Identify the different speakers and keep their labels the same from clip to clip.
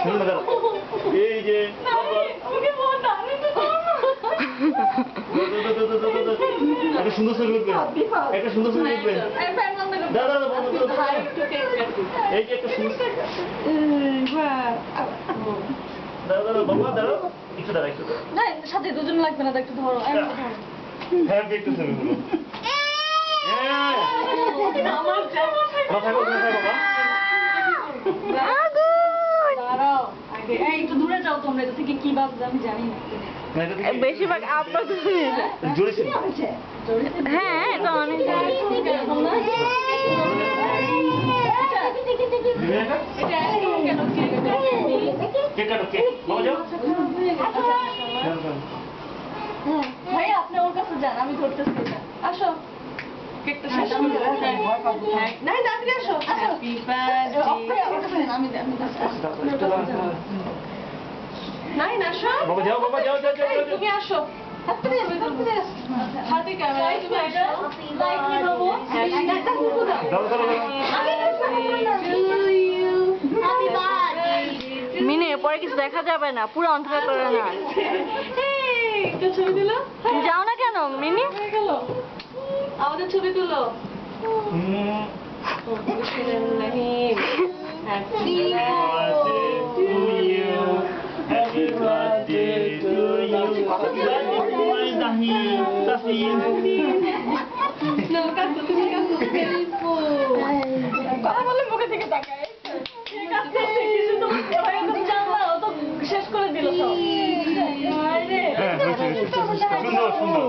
Speaker 1: শুনুন না দাঁড়াও। এই যে একটা সুন্দর ছবি উঠবেন, একটা সুন্দর ছবি উঠবেন। দাদা এই যে একটা সুন্দর দাদা বাবা দাঁড়াও, একটু দাঁড়া, একটু দাঁড়া।
Speaker 2: না সাথে দুজন লাগবে না, একটু ধরো, একটু ধরো।
Speaker 1: হ্যাঁ একটু ছবি গুলো
Speaker 2: দাঁড়াও আগে, একটু দূরে যাও তোমরা, এটা থেকে কি বাজবে আমি জানি না।
Speaker 3: বেশিরভাগ আপা তুমি
Speaker 1: জোরেছি
Speaker 3: হ্যাঁ এটা অনেক
Speaker 2: ভাই আপনি ওর কাছে যান, আমি ধরতেছি এটা। আসো কেকটা শেষ করে না দাদি আসো, হ্যাপি বার্থডে আমি নাই না আসো
Speaker 1: বাবা যাও, বাবা যাও যাও যাও
Speaker 2: তুমি আসো। হাতে ক্যামেরা তুমি আসো, লাইট নিভাবো।
Speaker 3: মিনে পরে কিছু দেখা যাবে না, পুরো অন্ধকার করে না।
Speaker 2: একটা ছবি দিলো,
Speaker 3: তুমি যাও না কেন মিনি?
Speaker 2: হয়ে গেল আমাদের ছবি তুলো।
Speaker 1: Happy birthday to you. Happy birthday to you. Happy birthday to my Tahir.
Speaker 2: না কাকু তুমি কাকু কথা বলে মুখে থেকে তাকায়। ঠিক আছে কিছু তো ভাই তো জানলা ও তো শেষ করে দিল সব। আরে
Speaker 1: সুন্দর সুন্দর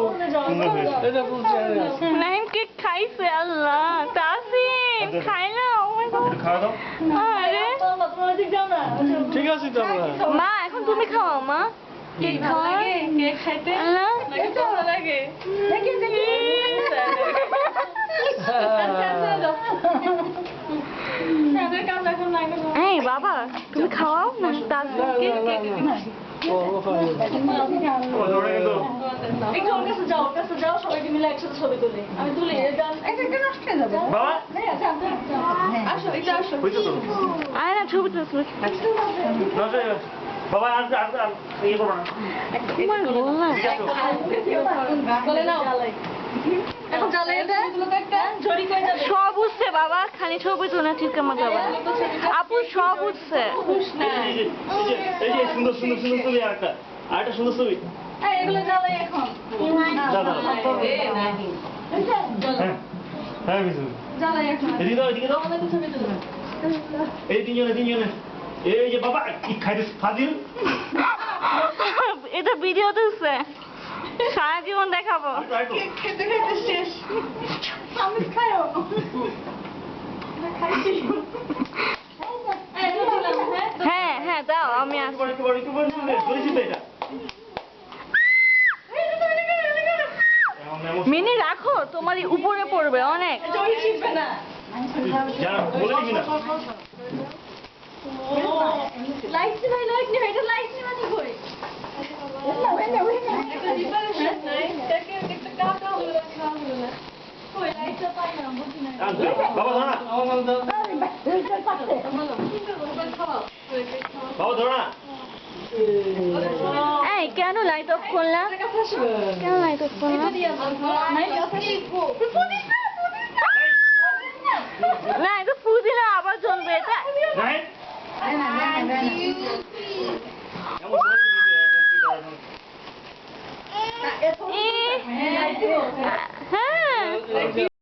Speaker 1: সুন্দর হয়েছে।
Speaker 3: নাইম কেক খাইছে আল্লাহ তাসিম খাই না। ও মাই গড
Speaker 1: খাওয়া দাও।
Speaker 3: আরে
Speaker 2: তোমরা ঠিক যাও না।
Speaker 1: ঠিক আছে তো আমরা।
Speaker 3: মা এখন তুমি খাও মা।
Speaker 2: কেক ভালো লাগে, কেক খাইতে
Speaker 3: আল্লাহ
Speaker 2: নাকি তো ভালো লাগে। দেখি দেখি
Speaker 3: এই বাবা তুমি খাওয়াও না তাসিম কেক কেক
Speaker 2: একটু ওর কাছে যাও, ওর কাছে যাও, সবাইকে মিলে একসাথে ছবি তুলি। আমি তুলি একটা নষ্ট যাবে
Speaker 1: বাবা
Speaker 2: আসো এটা আসো।
Speaker 1: হইছে তো
Speaker 3: আয় না ছবি তুলছ
Speaker 1: বাবা আর ইয়ে করো না।
Speaker 3: তোমার বললা
Speaker 2: বলে নাও এখন জ্বালাই এটা একটা ঝড়ি কই যাবে
Speaker 3: সব উঠছে বাবা খালি ছবি তুলে ঠিক কেমন যাবে আপু সব উঠছে
Speaker 1: এই যে সুন্দর সুন্দর সুন্দর ছবি আরেকটা সুন্দর ছবি।
Speaker 2: এই এগুলো জ্বালাই এখন
Speaker 1: দাদা হ্যাঁ হ্যাঁ বিজু
Speaker 2: জ্বালাই এখন
Speaker 1: এদিকে দাও, এদিকে দাও।
Speaker 2: আমাদের ছবি তুলবে
Speaker 1: এই তিনজনে এই যে বাবা কি খাইছিস ফাজিল।
Speaker 3: এটা ভিডিও তুলছে সারা জীবন দেখাবো
Speaker 2: খেতে খেতে শেষ আমি খাইও খাইছি
Speaker 3: হ্যাঁ হ্যাঁ দাও আমি আসবো মিনি রাখো তোমার উপরে পড়বে অনেক
Speaker 2: জড়ি ছিপবে না লাইট নি ভাই লাইট নি ভাই এটা লাইট নি মানে কই একটা ডিফারেন্স নাই দেখে একটা কাকা হলো রাখা হলো না কই লাইটটা পাই না বুঝি না
Speaker 1: বাবা ধরো না, বাবা ধরো না।
Speaker 3: এই কেন লাইট অফ করলা কেন লাইট অফ করলা না এটা ফু দিলে আবার জ্বলবে এটা
Speaker 1: রাইট
Speaker 3: হ্যাঁ